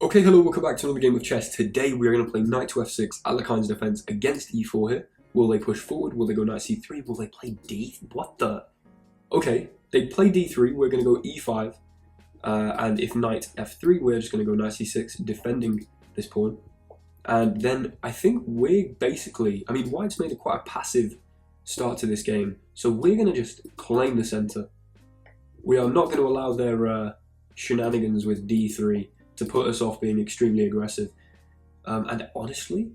Okay, hello, welcome back to another game of chess. Today we are going to play knight to f6, Alekhine's defense against e4 here. Will they push forward? Will they go knight c3? Will they play d? What the? Okay, they play d3, we're going to go e5. And if knight f3, we're just going to go knight c6, defending this pawn. And then I think we're basically, white's made quite a passive start to this game. So we're going to just claim the center. We are not going to allow their shenanigans with d3 to put us off being extremely aggressive. And honestly,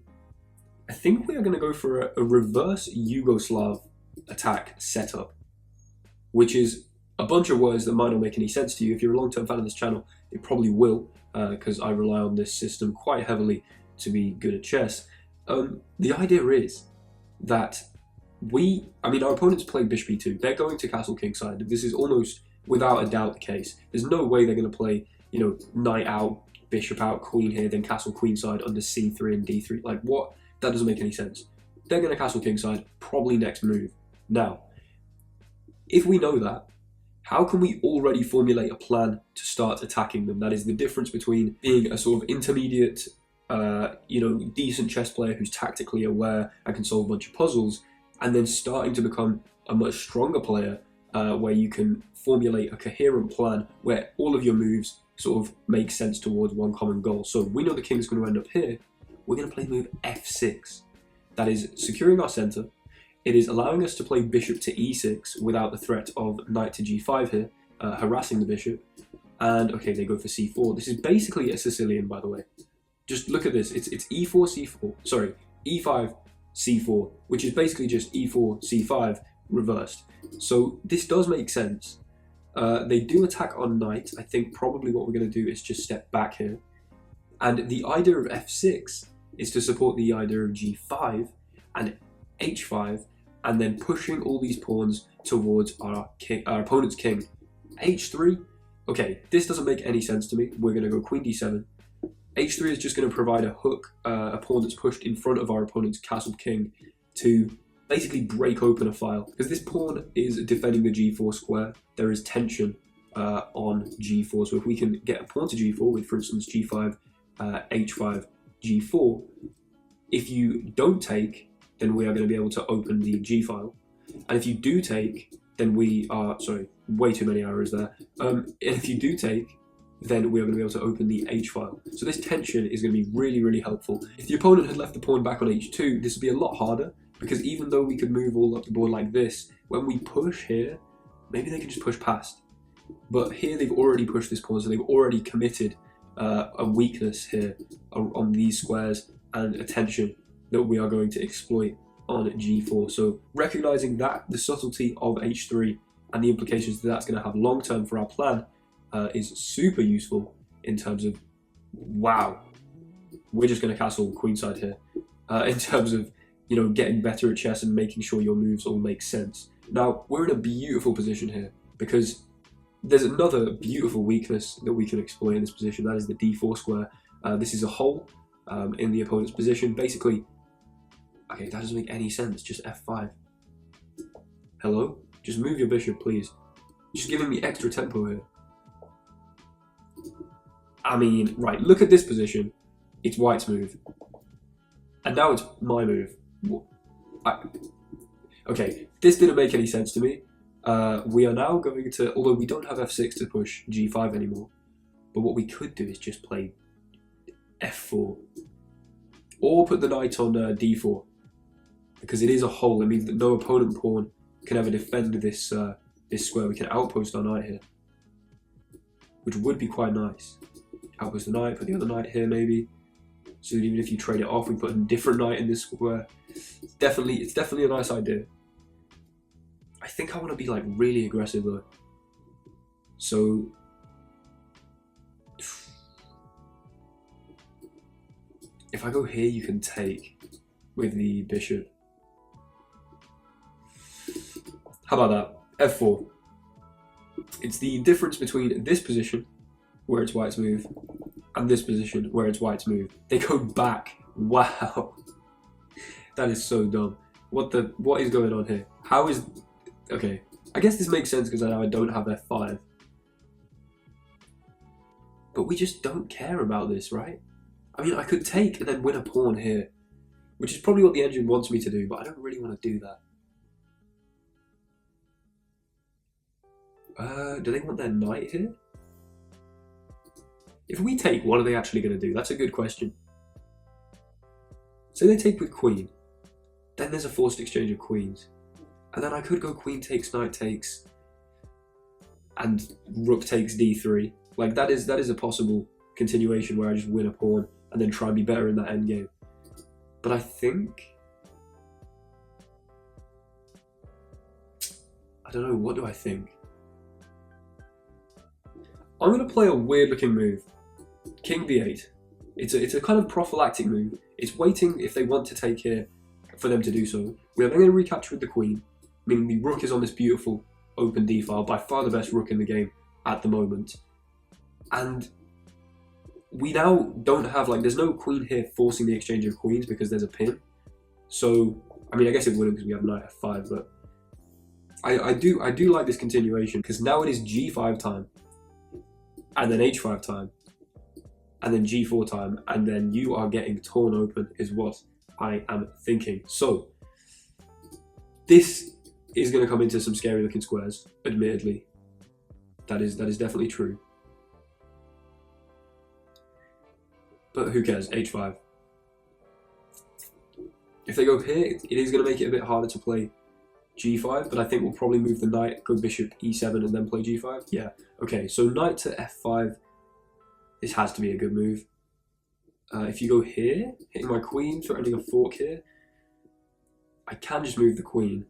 I think we are going to go for a reverse Yugoslav attack setup, which is a bunch of words that might not make any sense to you. If you're a long-term fan of this channel, it probably will, because I rely on this system quite heavily to be good at chess. The idea is that our opponents play bishop e2. They're going to castle kingside. This is almost without a doubt the case. There's no way they're going to play, knight out, bishop out, queen here, then castle queenside under c3 and d3. Like, what? That doesn't make any sense. They're going to castle kingside, probably next move. Now, if we know that, how can we already formulate a plan to start attacking them? That is the difference between being a sort of intermediate, decent chess player who's tactically aware and can solve a bunch of puzzles, and then starting to become a much stronger player where you can formulate a coherent plan where all of your moves sort of make sense towards one common goal. So we know the king's going to end up here. We're going to play move f6. That is securing our center. It is allowing us to play bishop to e6 without the threat of knight to g5 here, harassing the bishop. And okay, they go for c4. This is basically a Sicilian, by the way. Just look at this. It's e4, c4. Sorry, e5, c4, which is basically just e4, c5 reversed. So this does make sense. They do attack on knight. I think probably what we're going to do is just step back here. And the idea of f6 is to support the idea of g5 and h5, and then pushing all these pawns towards our opponent's king. h3, okay, this doesn't make any sense to me. We're going to go queen d7. h3 is just going to provide a hook, a pawn that's pushed in front of our opponent's castle king to basically break open a file. Because this pawn is defending the g4 square, there is tension on g4. So if we can get a pawn to g4 with, for instance, g5, h5, g4, if you don't take, then we are going to be able to open the g file. And if you do take, then we are, sorry, way too many arrows there. And if you do take, then we are going to be able to open the h file. So this tension is going to be really, really helpful. If the opponent had left the pawn back on h2, this would be a lot harder, because even though we could move all up the board like this, when we push here, maybe they can just push past. But here they've already pushed this pawn, so they've already committed a weakness here on these squares and a tension that we are going to exploit on g4. So recognizing that, the subtlety of h3 and the implications that that's going to have long term for our plan is super useful in terms of, wow, we're just going to castle queenside here, in terms of getting better at chess and making sure your moves all make sense. Now we're in a beautiful position here, because there's another beautiful weakness that we can exploit in this position. That is the d4 square. This is a hole in the opponent's position. Basically, okay, that doesn't make any sense. Just f5. Hello? Just move your bishop, please. Just giving me extra tempo here. Right, look at this position. It's white's move. And now it's my move. Okay, this didn't make any sense to me. We are now going to, although we don't have f6 to push g5 anymore, but what we could do is just play f4. Or put the knight on d4. Because it is a hole. It means that no opponent pawn can ever defend this this square. We can outpost our knight here, which would be quite nice. Outpost the knight, put the other knight here maybe. So that even if you trade it off, we put a different knight in this square. It's definitely a nice idea. I think I want to be like really aggressive though. So if I go here, you can take with the bishop. How about that? f4. It's the difference between this position, where it's white's move, and this position, where it's white's move. They go back. Wow. That is so dumb. What is going on here? How is... Okay. I guess this makes sense because now I don't have f5. But we just don't care about this, right? I mean, I could take and then win a pawn here, which is probably what the engine wants me to do, but I don't really want to do that. Do they want their knight here? If we take, what are they actually going to do? That's a good question. Say they take with queen. Then there's a forced exchange of queens. And then I could go queen takes, knight takes, and rook takes d3. Like, that is a possible continuation where I just win a pawn and then try and be better in that endgame. But I think... I don't know, what do I think? I'm going to play a weird looking move. King b8. It's a kind of prophylactic move. It's waiting if they want to take here for them to do so. We are then going to recapture with the queen, meaning the rook is on this beautiful open d file, by far the best rook in the game at the moment. And we now don't have, like, there's no queen here forcing the exchange of queens because there's a pin. So, I mean, I guess it wouldn't because we have knight f5, but I do like this continuation because now it is g5 time, and then h5 time, and then g4 time, and then you are getting torn open is what I am thinking. So, this is going to come into some scary looking squares, admittedly. That is definitely true. But who cares, h5. If they go here, it is going to make it a bit harder to play g5, but I think we'll probably move the knight, go bishop e7 and then play g5. Yeah, okay, so knight to f5, this has to be a good move. If you go here, hitting my queen, threatening a fork here, I can just move the queen.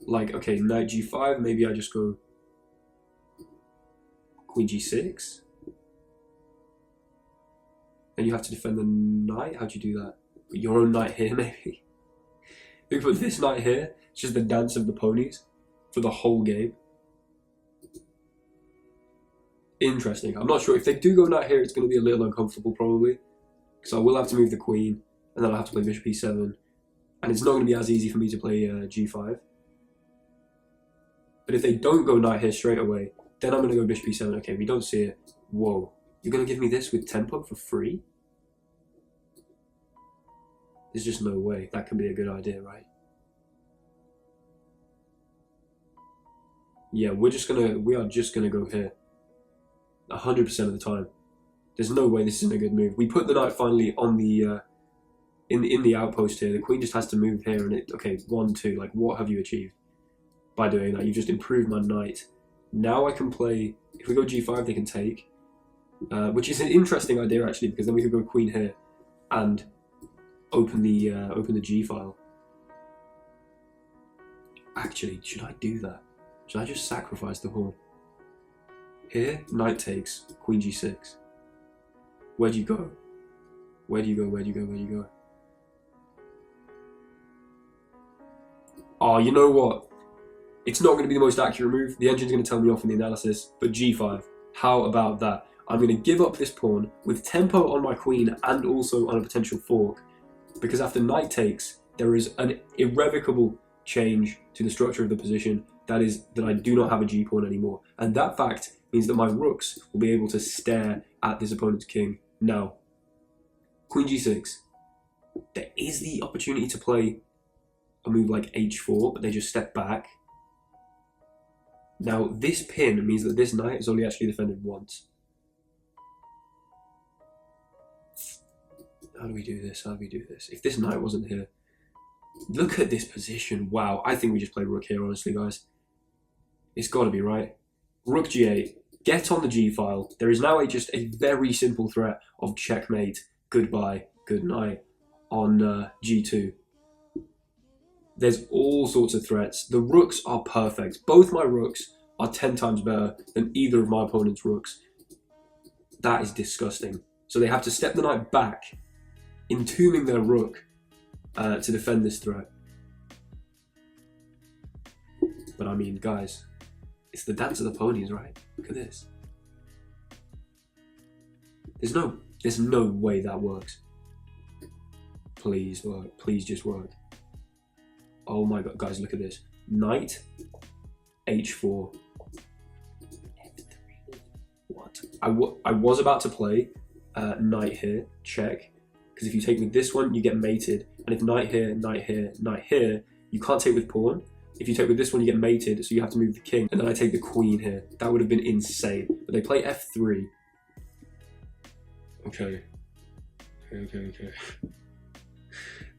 Like, okay, knight g5, maybe I just go queen g6. Then you have to defend the knight. How'd you do that? Put your own knight here, maybe. We put this knight here. It's just the dance of the ponies for the whole game. Interesting. I'm not sure. If they do go knight here, it's going to be a little uncomfortable, probably. Because I will have to move the queen, and then I'll have to play bishop e7. And it's not going to be as easy for me to play g5. But if they don't go knight here straight away, then I'm going to go bishop e7. Okay, we don't see it. Whoa. You're going to give me this with tempo for free? There's just no way. That can be a good idea, right? Yeah, we are just gonna go here. 100% of the time. There's no way this isn't a good move. We put the knight finally on the in the outpost here. The queen just has to move here, and it, okay, 1, 2. Like, what have you achieved by doing that? You've just improved my knight. Now I can play. If we go g5, they can take, which is an interesting idea actually, because then we could go queen here and open the g file. Actually, should I do that? Should I just sacrifice the pawn? Here, knight takes, queen g6. Where do you go? Where do you go? Where do you go? Where do you go? Oh, you know what? It's not going to be the most accurate move. The engine's going to tell me off in the analysis, but g5. How about that? I'm going to give up this pawn with tempo on my queen and also on a potential fork, because after knight takes, there is an irrevocable change to the structure of the position. That is that I do not have a g-pawn anymore. And that fact means that my rooks will be able to stare at this opponent's king. Now, queen g6. There is the opportunity to play a move like h4, but they just step back. Now, this pin means that this knight is only actually defended once. How do we do this? How do we do this? If this knight wasn't here, look at this position. Wow, I think we just played rook here, honestly, guys. It's got to be right. Rook g8. Get on the g file. There is now just a very simple threat of checkmate, goodbye, good night on g2. There's all sorts of threats. The rooks are perfect. Both my rooks are 10 times better than either of my opponent's rooks. That is disgusting. So they have to step the knight back, entombing their rook to defend this threat. But I mean, guys, it's the dance of the ponies, right? Look at this. There's no way that works. Please work. Please just work. Oh my god, guys, look at this. Knight, h4, f3. What? I was about to play knight here, check, because if you take with this one, you get mated, and if knight here, knight here, knight here, you can't take with pawn. If you take with this one, you get mated, so you have to move the king, and then I take the queen here. That would have been insane. But they play f3. Okay.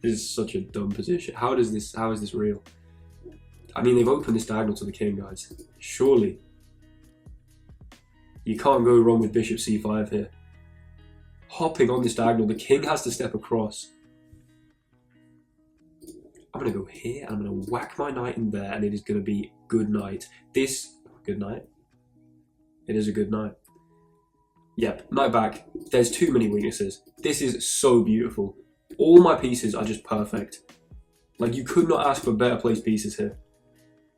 This is such a dumb position. How is this real? I mean, they've opened this diagonal to the king, guys. Surely. You can't go wrong with bishop c5 here. Hopping on this diagonal, the king has to step across. I'm going to go here, and I'm going to whack my knight in there, and it is going to be good night. Good night? It is a good night. Yep, knight back. There's too many weaknesses. This is so beautiful. All my pieces are just perfect. Like, you could not ask for better placed pieces here.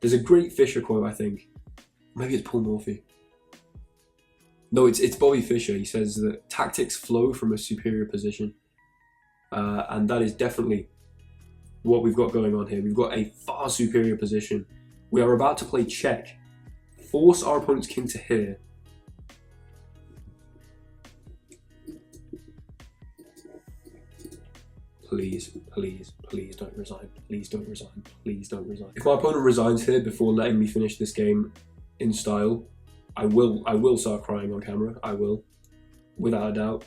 There's a great Fischer quote, I think. Maybe it's Paul Morphy. No, it's Bobby Fischer. He says that tactics flow from a superior position. And that is definitely what we've got going on here. We've got a far superior position. We are about to play check. Force our opponent's king to here. Please don't resign. Please don't resign. Please don't resign. If my opponent resigns here before letting me finish this game in style, I will start crying on camera. I will, without a doubt.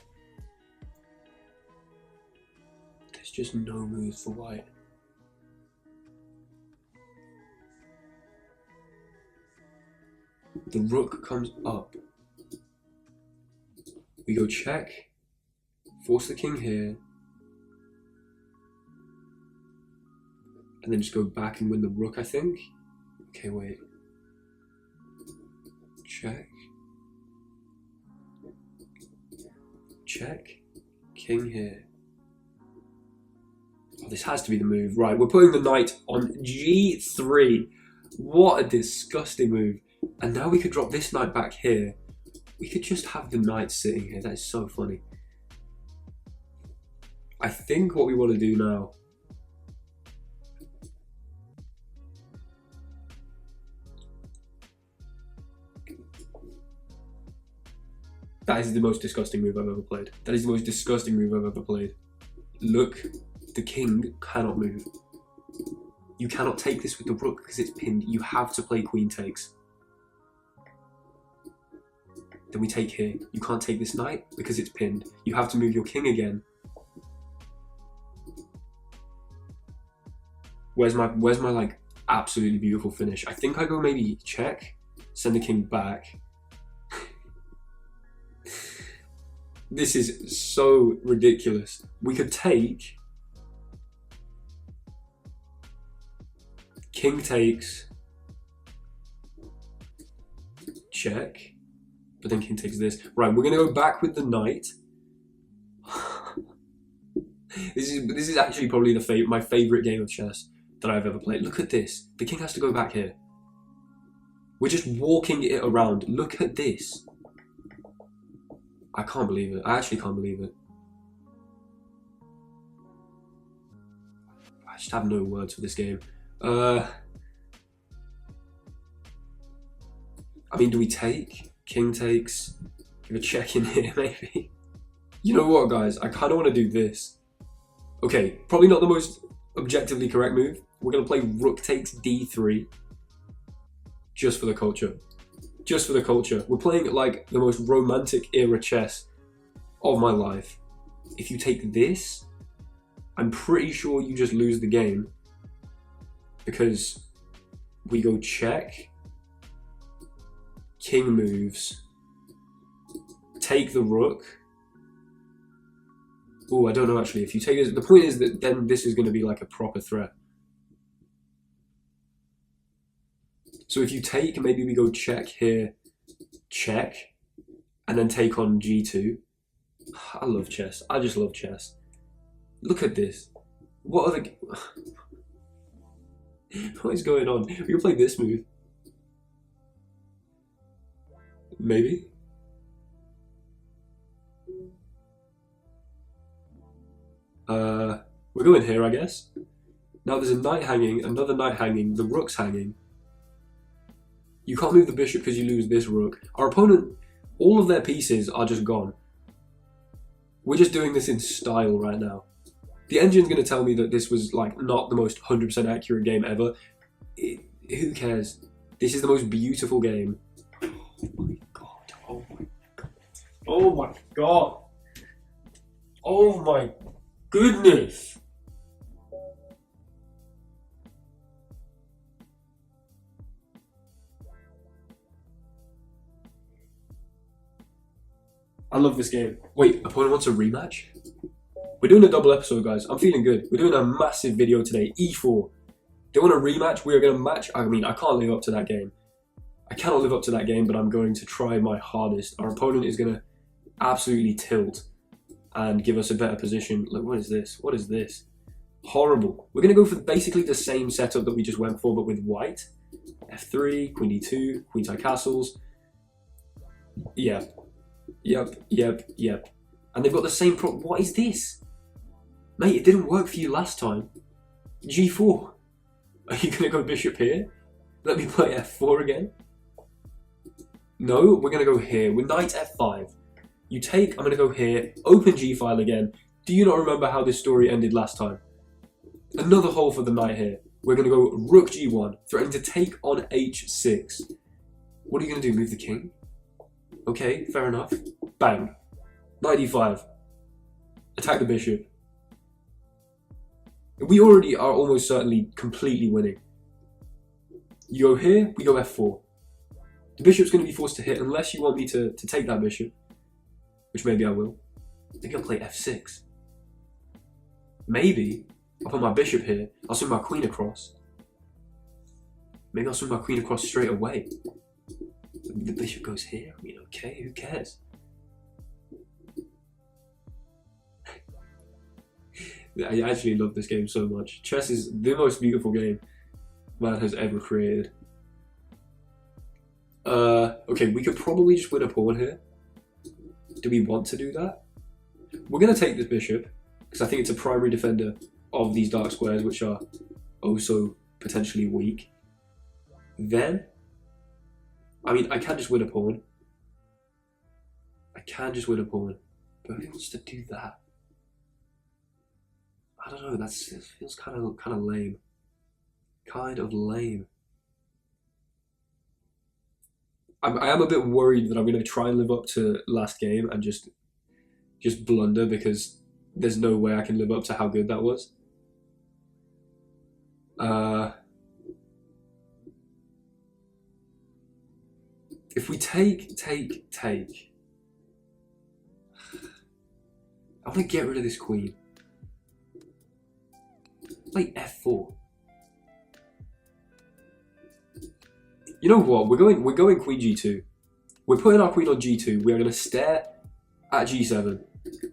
There's just no move for white. The rook comes up. We go check. Force the king here. And then just go back and win the rook, I think. Okay, wait. Check. Check. King here. Oh, this has to be the move. Right, we're putting the knight on g3. What a disgusting move. And now we could drop this knight back here. We could just have the knight sitting here. That is so funny. I think what we want to do now... That is the most disgusting move I've ever played. That is the most disgusting move I've ever played. Look, the king cannot move. You cannot take this with the rook because it's pinned. You have to play queen takes. Then we take here. You can't take this knight because it's pinned. You have to move your king again. Where's my like absolutely beautiful finish? I think I go maybe check, send the king back. This is so ridiculous. We could take king takes, check, but then king takes this. Right, we're gonna go back with the knight. This is actually probably my favorite game of chess that I've ever played. Look at this. The king has to go back here. We're just walking it around. Look at this. I can't believe it. I actually can't believe it. I just have no words for this game. I mean, do we take? King takes. Give a check in here, maybe. You know what, guys? I kind of want to do this. Okay, probably not the most objectively correct move. We're going to play rook takes d3. Just for the culture. Just for the culture. We're playing like the most romantic era chess of my life. If you take this, I'm pretty sure you just lose the game because we go check, king moves, take the rook. Oh, I don't know actually. If you take this, the point is that then this is going to be like a proper threat. So if you take, maybe we go check here, check, and then take on g2. I love chess. I just love chess. Look at this. What are the... What is going on? We can play this move. Maybe. We're going here, I guess. Now there's a knight hanging, another knight hanging, the rook's hanging. You can't move the bishop because you lose this rook. Our opponent All of their pieces are just gone. We're just doing this in style right now. The engine's going to tell me that this was like not the most 100% accurate game ever. Who cares? This is the most beautiful game. Oh my god. Oh my god. Oh my god. Oh my goodness. I love this game. Wait, opponent wants a rematch? We're doing a double episode, guys. I'm feeling good. We're doing a massive video today. E4. They want a rematch. We are going to match. I mean, I can't live up to that game. I cannot live up to that game, but I'm going to try my hardest. Our opponent is going to absolutely tilt and give us a better position. Look, what is this? What is this? Horrible. We're going to go for basically the same setup that we just went for, but with white. F3, Queen D2, Queenside castles. Yep. And they've got the same problem. What is this? Mate, it didn't work for you last time. G4. Are you going to go bishop here? Let me play F4 again? No, we're going to go here. With knight F5. You take, I'm going to go here. Open G file again. Do you not remember how this story ended last time? Another hole for the knight here. We're going to go rook G1. Threatening to take on H6. What are you going to do? Move the king? Okay, fair enough. Bang. Knight E5. Attack the bishop. We already are almost certainly completely winning. You go here, we go F4. The bishop's going to be forced to hit unless you want me to take that bishop. Which maybe I will. Maybe I'll play F6. Maybe I'll put my bishop here. I'll swing my queen across. Maybe I'll swing my queen across straight away. The bishop goes here. I mean, okay, who cares? I actually love this game so much. Chess is the most beautiful game man has ever created. Okay, we could probably just win a pawn here. Do we want to do that? We're going to take this bishop, because I think it's a primary defender of these dark squares, which are also potentially weak. Then, I mean, I can just win a pawn. I can just win a pawn. But who wants to do that? I don't know, it feels kind of lame. Kind of lame. I am a bit worried that I'm going to try and live up to last game and just blunder, because there's no way I can live up to how good that was. If we take, I want to get rid of this queen. Play F4. You know what? We're going Queen G2. We're putting our queen on G2. We are going to stare at G7.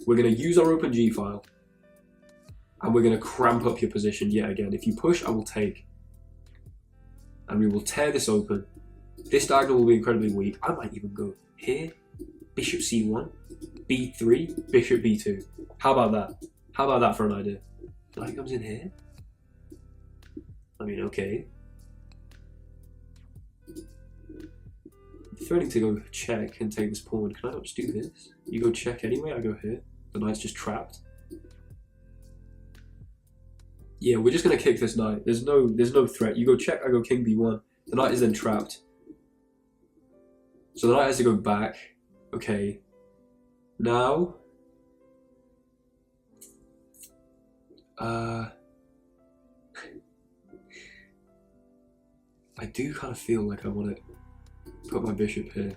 We're going to use our open G file, and we're going to cramp up your position yet again. If you push, I will take, and we will tear this open. This diagonal will be incredibly weak. I might even go here. Bishop C1, B3, Bishop B2. How about that? How about that for an idea? Knight comes in here. I mean, okay. Threatening to go check and take this pawn. Can I not just do this? You go check anyway, I go here. The knight's just trapped. Yeah, we're just gonna kick this knight. There's no threat. You go check, I go king b1. The knight is then trapped. So the knight has to go back. Okay. Now I do kind of feel like I want to put my bishop here.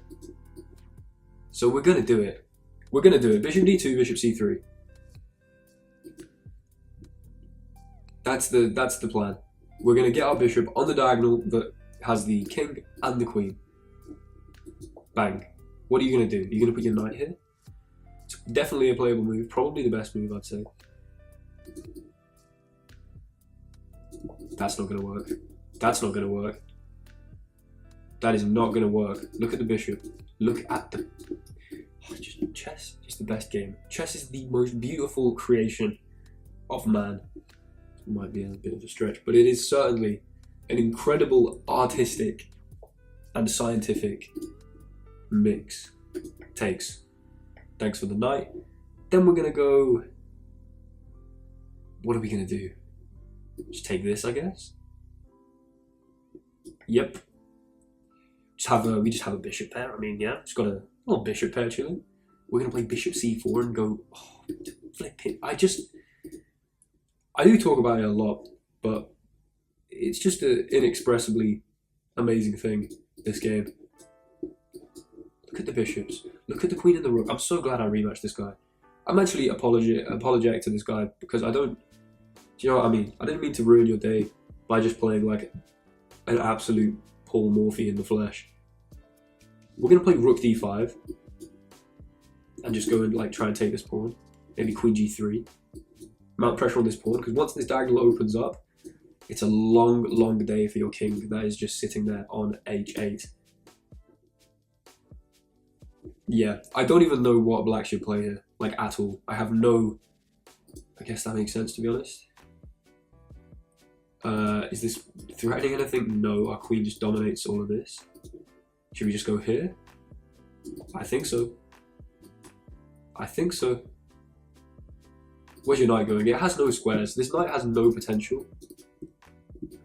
So we're going to do it. We're going to do it. Bishop d2, bishop c3. That's the plan. We're going to get our bishop on the diagonal that has the king and the queen. Bang. What are you going to do? You're going to put your knight here? It's definitely a playable move. Probably the best move, I'd say. That's not going to work. That's not going to work. That is not going to work. Look at the bishop. Look at the... Oh, chess is the best game. Chess is the most beautiful creation of man. It might be a bit of a stretch, but it is certainly an incredible artistic and scientific mix. Takes. Thanks for the knight. Then we're gonna go... What are we gonna do? Just take this, I guess? Yep. We just have a bishop pair. I mean, yeah, just got a little bishop pair chilling. We're gonna play bishop c4 and go, oh, flip it. I do talk about it a lot, but it's just an inexpressibly amazing thing, this game. Look at the bishops. Look at the queen and the rook. I'm so glad I rematched this guy. I'm actually apologetic to this guy because I don't... Do you know what I mean? I didn't mean to ruin your day by just playing like an absolute Paul Morphy in the flesh. We're going to play rook d5 and just go and like try and take this pawn. Maybe queen g3. Mount pressure on this pawn because once this diagonal opens up, it's a long day for your king that is just sitting there on h8. Yeah, I don't even know what black should play here, like at all. I have no... I guess that makes sense, to be honest. Is this threatening anything? No, our queen just dominates all of this. Should we just go here? I think so. I think so. Where's your knight going? It has no squares. This knight has no potential.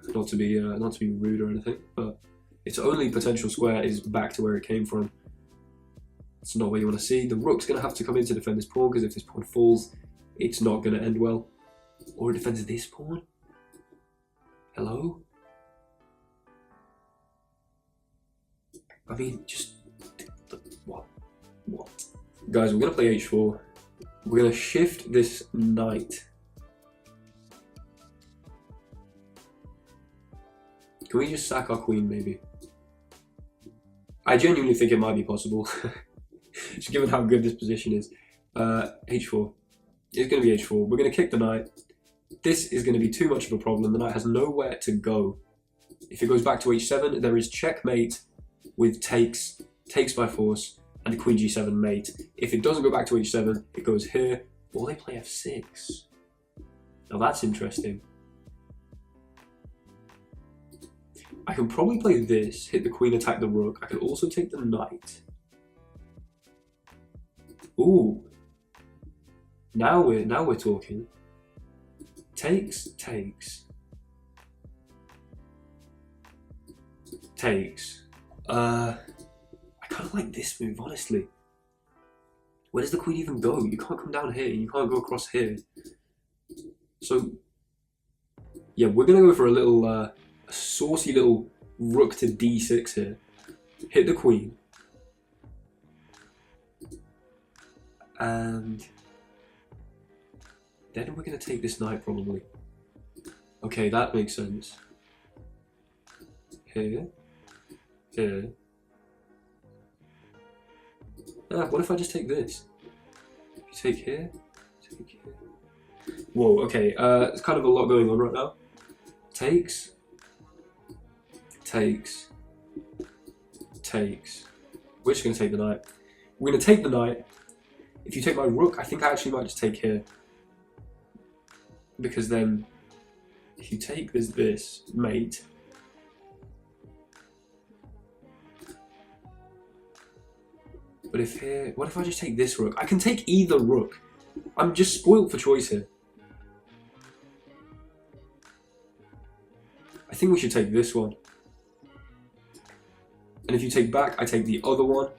Not to be rude or anything, but its only potential square is back to where it came from. It's not what you want to see. The rook's going to have to come in to defend this pawn because if this pawn falls, it's not going to end well. Or it defends this pawn. Hello? I mean, just... What? Guys, we're going to play h4. We're going to shift this knight. Can we just sack our queen, maybe? I genuinely think it might be possible. Just given how good this position is. h4. It's going to be h4. We're going to kick the knight. This is going to be too much of a problem. The knight has nowhere to go. If it goes back to h7, there is checkmate with takes by force, and queen g7 mate. If it doesn't go back to h7, it goes here, or they play f6. Now that's interesting. I can probably play this, hit the queen, attack the rook. I can also take the knight. Ooh. Now we're talking. Takes. I kind of like this move, honestly. Where does the queen even go? You can't come down here. You can't go across here. So, yeah, we're going to go for a little, a saucy little rook to d6 here. Hit the queen. And then we're going to take this knight, probably. Okay, that makes sense. Here. What if I just take this? Take here. Whoa, okay, there's kind of a lot going on right now. Takes. We're just going to take the knight. We're going to take the knight. If you take my rook, I think I actually might just take here. Because then, if you take this mate, but if here, what if I just take this rook? I can take either rook. I'm just spoiled for choice here. I think we should take this one. And if you take back, I take the other one.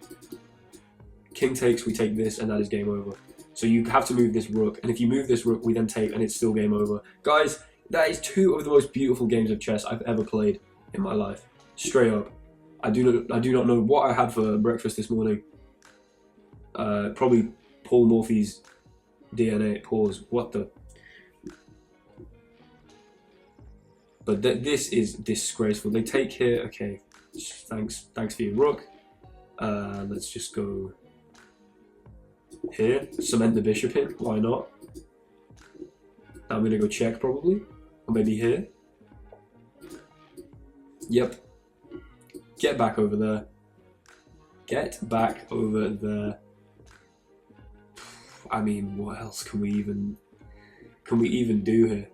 King takes, we take this, and that is game over. So you have to move this rook, and if you move this rook, we then take, and it's still game over. Guys, that is two of the most beautiful games of chess I've ever played in my life. Straight up. I do not know what I had for breakfast this morning. Probably Paul Morphy's DNA. Pause. What the? But this is disgraceful. They take here. Okay. Thanks for your rook. Let's just go here. Cement the bishop in. Why not? Now I'm gonna go check probably, or maybe here. Yep. Get back over there. Get back over there. I mean, what else can we even do here?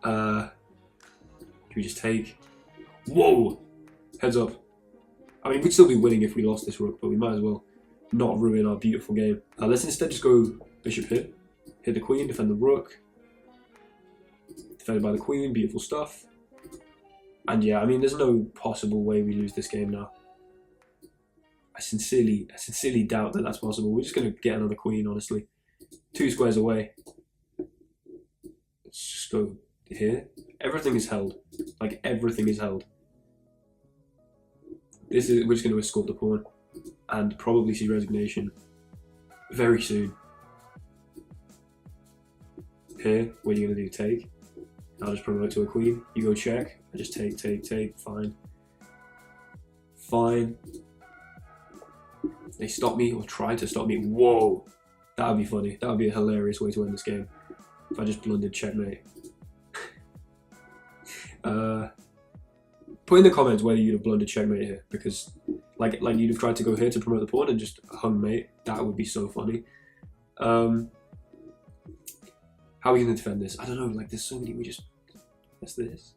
Can we just take? Whoa! Heads up. I mean, we'd still be winning if we lost this rook, but we might as well not ruin our beautiful game. Let's instead just go bishop here, hit the queen, defend the rook, defended by the queen, beautiful stuff. And yeah, I mean, there's no possible way we lose this game now. I sincerely doubt that that's possible. We're just going to get another queen, honestly. 2 squares away. Let's just go here. Everything is held. Like, everything is held. We're just going to escort the pawn and probably see resignation very soon. Here, what are you going to do? Take. I'll just promote to a queen. You go check. I just take. Fine. Fine. They stop me or try to stop me. Whoa. That would be funny. That would be a hilarious way to end this game. If I just blundered checkmate. Put in the comments whether you'd have blundered checkmate here, because like you'd have tried to go here to promote the pawn and just hung mate. That would be so funny. How are we going to defend this? I don't know, like there's so many, that's this.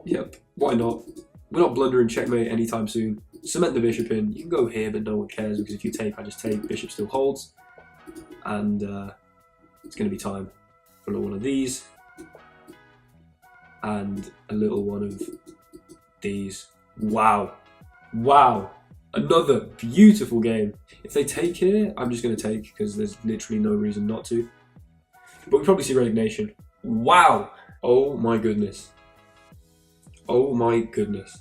Yep, why not? We're not blundering checkmate anytime soon. Cement the bishop in. You can go here, but no one cares, because if you take, I just take. Bishop still holds. And it's going to be time for a little one of these. And a little one of these. Wow. Wow. Another beautiful game. If they take here, I'm just going to take, because there's literally no reason not to. But we probably see resignation. Wow. Oh my goodness. Oh my goodness.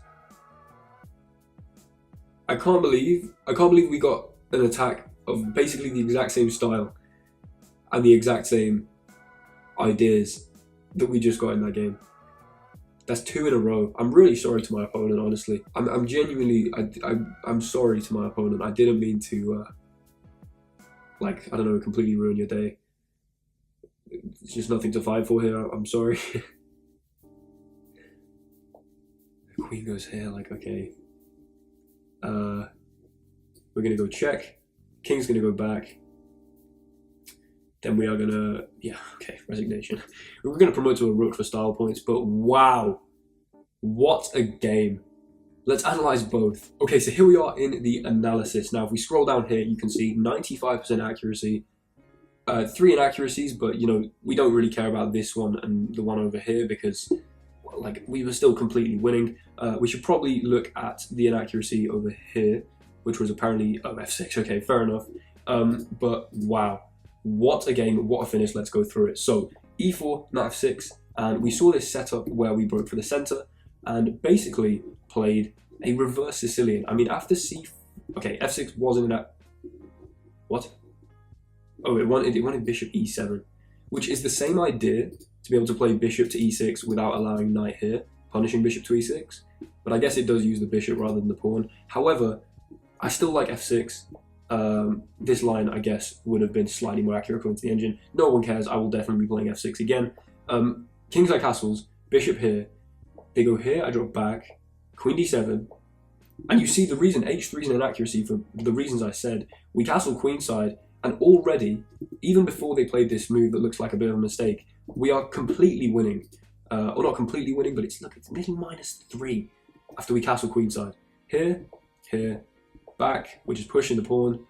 I can't believe we got an attack of basically the exact same style and the exact same ideas that we just got in that game. That's 2 in a row. I'm really sorry to my opponent, honestly. I'm genuinely, I'm sorry to my opponent. I didn't mean to, like, I don't know, completely ruin your day. It's just nothing to fight for here. I'm sorry. The queen goes here, like, okay. We're gonna go check. King's gonna go back. Then we are gonna, yeah, okay, resignation. We're gonna promote to a rook for style points, but wow, what a game. Let's analyze both. Okay, so here we are in the analysis. Now, if we scroll down here, you can see 95% accuracy, 3 inaccuracies, but you know, we don't really care about this one and the one over here because, well, like, we were still completely winning. We should probably look at the inaccuracy over here, which was apparently f6. Okay, fair enough. But wow. What a game, what a finish, let's go through it. So, e4, knight f6, and we saw this setup where we broke for the center and basically played a reverse Sicilian. I mean, after okay, f6 wasn't an what? Oh, it wanted bishop e7, which is the same idea to be able to play bishop to e6 without allowing knight here, punishing bishop to e6. But I guess it does use the bishop rather than the pawn. However, I still like f6. This line, I guess, would have been slightly more accurate according to the engine. No one cares. I will definitely be playing f6 again. Kingside castles, bishop here. They go here, I drop back, queen d7. And you see the reason, h3 is an inaccuracy for the reasons I said. We castle queenside, and already, even before they played this move that looks like a bit of a mistake, we are completely winning. Or not completely winning, but it's nearly -3 after we castle queenside. Here, here, back, which is pushing the pawn.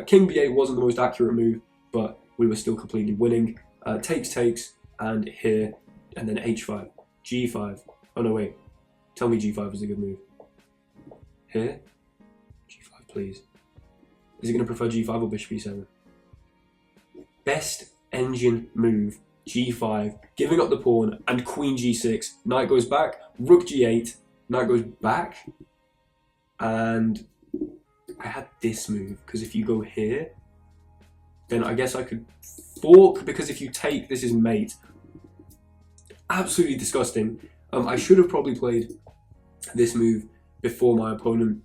King b8 wasn't the most accurate move, but we were still completely winning. Takes, and here, and then h5, g5. Oh no, wait. Tell me g5 is a good move. Here, g5, please. Is he going to prefer g5 or bishop e7? Best engine move, g5, giving up the pawn, and queen g6. Knight goes back, rook g8, knight goes back, and I had this move, because if you go here, then I guess I could fork, because if you take, this is mate. Absolutely disgusting. I should have probably played this move before my opponent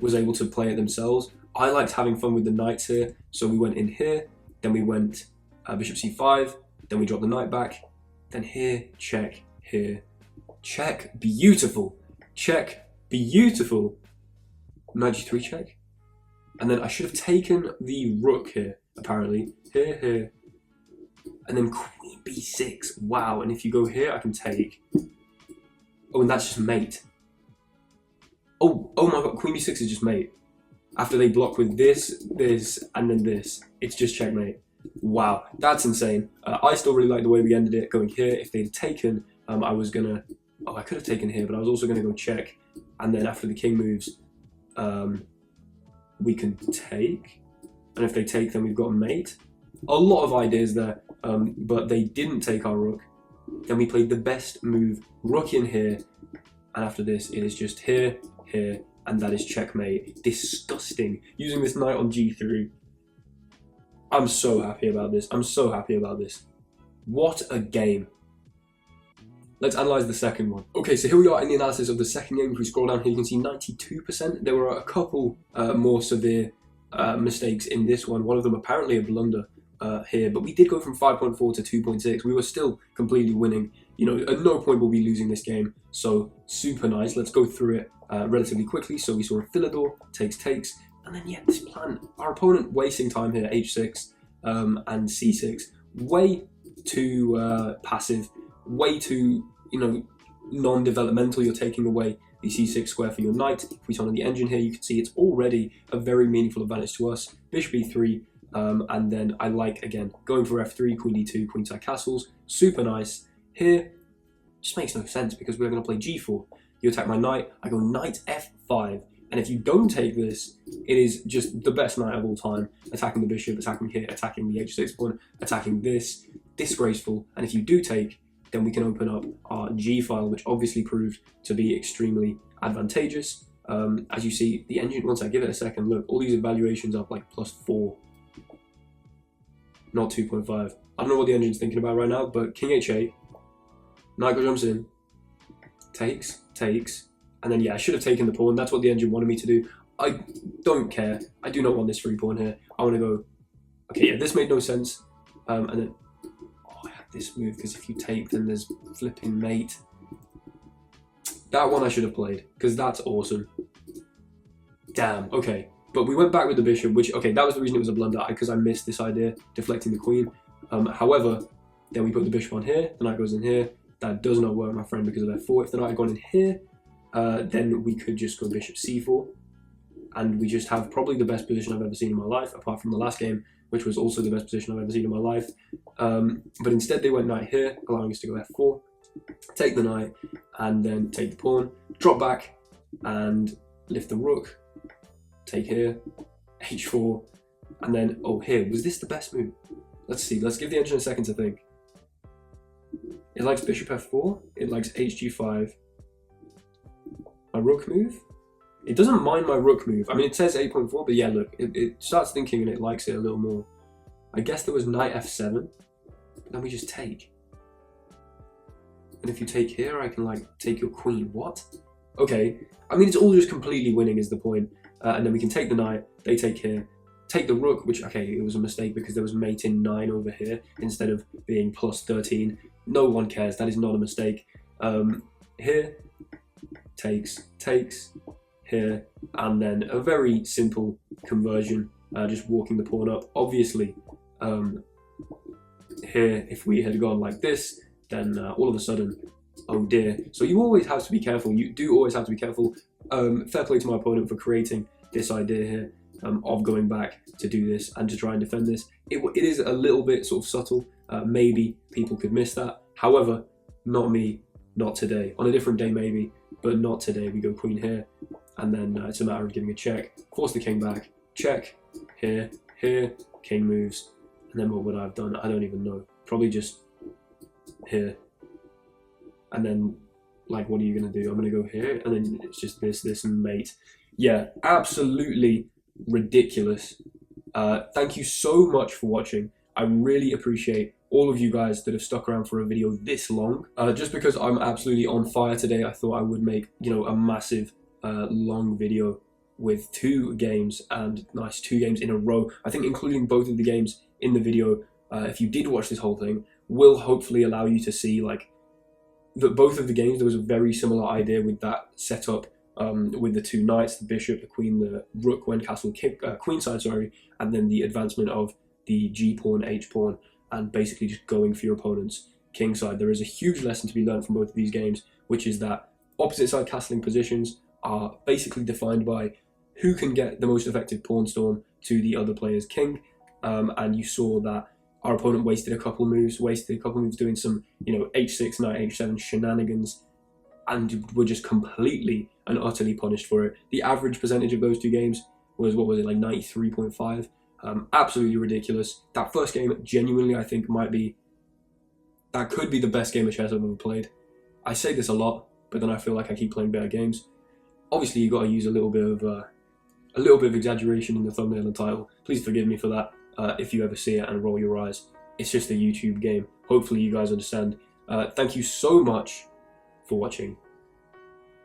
was able to play it themselves. I liked having fun with the knights here, so we went in here, then we went bishop c5, then we dropped the knight back, then here, check, here, check, beautiful, check, beautiful. Knight g3 check, and then I should have taken the rook here, apparently, here, and then queen b6, wow, and if you go here I can take, oh, and that's just mate, Oh my god, queen b6 is just mate. After they block with this, this, and then this, it's just checkmate. Wow, that's insane. I still really like the way we ended it, going here. If they'd taken, I was gonna, I could have taken here, but I was also gonna go check, and then after the king moves, we can take, and if they take, then we've got mate. A lot of ideas there, but they didn't take our rook. Then we played the best move, rook in here, and after this, it is just here, here, and that is checkmate. Disgusting. Using this knight on g3. I'm so happy about this. I'm so happy about this. What a game. Let's analyse the second one. Okay, so here we are in the analysis of the second game. If we scroll down here, you can see 92%. There were a couple more severe mistakes in this one. One of them apparently a blunder here, but we did go from 5.4 to 2.6. We were still completely winning. You know, at no point will we be losing this game. So super nice. Let's go through it relatively quickly. So we saw a Philidor, takes, and then yeah, this plan. Our opponent wasting time here, h6 and c6. Way too passive. Way too, you know, non-developmental. You're taking away the c6 square for your knight. If we turn on the engine here, you can see it's already a very meaningful advantage to us. Bishop e3, and then I like, again, going for f3, queen d2, queenside castles. Super nice. Here, just makes no sense because we're going to play g4. You attack my knight, I go knight f5. And if you don't take this, it is just the best knight of all time. Attacking the bishop, attacking here, attacking the h6 pawn, attacking this. Disgraceful. And if you do take, then we can open up our G file, which obviously proved to be extremely advantageous. As you see, the engine, once I give it a second, look, all these evaluations are like +4, not 2.5. I don't know what the engine's thinking about right now, but king h8, knight jumps in, takes, and then yeah, I should have taken the pawn. That's what the engine wanted me to do. I don't care. I do not want this free pawn here. I want to go, okay, yeah, this made no sense. And then, this move, because if you take, then there's flipping mate. That one I should have played, because that's awesome. Damn, okay. But we went back with the bishop, which, okay, that was the reason it was a blunder, because I missed this idea, deflecting the queen. However, then we put the bishop on here, the knight goes in here. That does not work, my friend, because of f4. If the knight had gone in here, then we could just go bishop c4. And we just have probably the best position I've ever seen in my life, apart from the last game, which was also the best position I've ever seen in my life. But instead they went knight here, allowing us to go f4, take the knight, and then take the pawn, drop back, and lift the rook, take here, h4, and then, oh, here, was this the best move? Let's see, let's give the engine a second to think. It likes bishop f4, it likes hg5. My rook move? It doesn't mind my rook move. I mean, it says 8.4, but yeah, look, it starts thinking and it likes it a little more. I guess there was knight f7, but then we just take. And if you take here, I can, like, take your queen. What? Okay. I mean, it's all just completely winning is the point. And then we can take the knight, they take here, take the rook, which, okay, it was a mistake because there was mate in 9 over here instead of being +13. No one cares. That is not a mistake. Here, takes, here, and then a very simple conversion, just walking the pawn up. Obviously, here, if we had gone like this, then all of a sudden, oh dear. So you always have to be careful. You do always have to be careful. Fair play to my opponent for creating this idea here of going back to do this and to try and defend this. It is a little bit sort of subtle. Maybe people could miss that. However, not me, not today. On a different day maybe, but not today. We go queen here. And then it's a matter of giving a check, force the king back, check, here, king moves, and then what would I have done? I don't even know. Probably just here. And then, like, what are you going to do? I'm going to go here, and then it's just this, and mate. Yeah, absolutely ridiculous. Thank you so much for watching. I really appreciate all of you guys that have stuck around for a video this long. Just because I'm absolutely on fire today, I thought I would make, you know, a massive long video with 2 games, and nice 2 games in a row. I think including both of the games in the video, if you did watch this whole thing, will hopefully allow you to see like that both of the games there was a very similar idea with that setup, with the 2 knights, the bishop, the queen, the rook when castle queenside, sorry, and then the advancement of the g pawn, h pawn, and basically just going for your opponent's king side. There is a huge lesson to be learned from both of these games, which is that opposite side castling positions are basically defined by who can get the most effective pawn storm to the other player's king. And you saw that our opponent wasted a couple moves doing some, h6, knight h7 shenanigans, and were just completely and utterly punished for it. The average percentage of those two games was, what was it, like 93.5? Absolutely ridiculous. That first game, genuinely, I think that could be the best game of chess I've ever played. I say this a lot, but then I feel like I keep playing better games. Obviously, you got to use a little bit of exaggeration in the thumbnail and title. Please forgive me for that. If you ever see it and roll your eyes, it's just a YouTube game. Hopefully, you guys understand. Thank you so much for watching.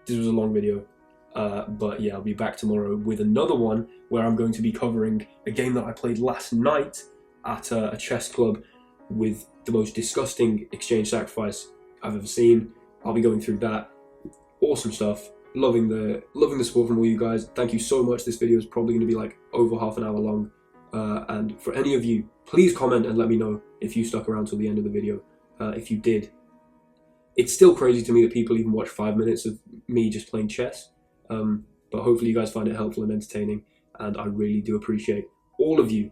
This was a long video, but yeah, I'll be back tomorrow with another one where I'm going to be covering a game that I played last night at a chess club with the most disgusting exchange sacrifice I've ever seen. I'll be going through that. Awesome stuff. Loving the support from all you guys. Thank you so much. This video is probably going to be like over half an hour long. And for any of you, please comment and let me know if you stuck around till the end of the video. If you did, it's still crazy to me that people even watch 5 minutes of me just playing chess. But hopefully you guys find it helpful and entertaining. And I really do appreciate all of you,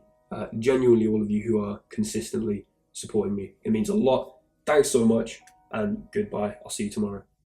genuinely all of you who are consistently supporting me. It means a lot. Thanks so much, and goodbye. I'll see you tomorrow.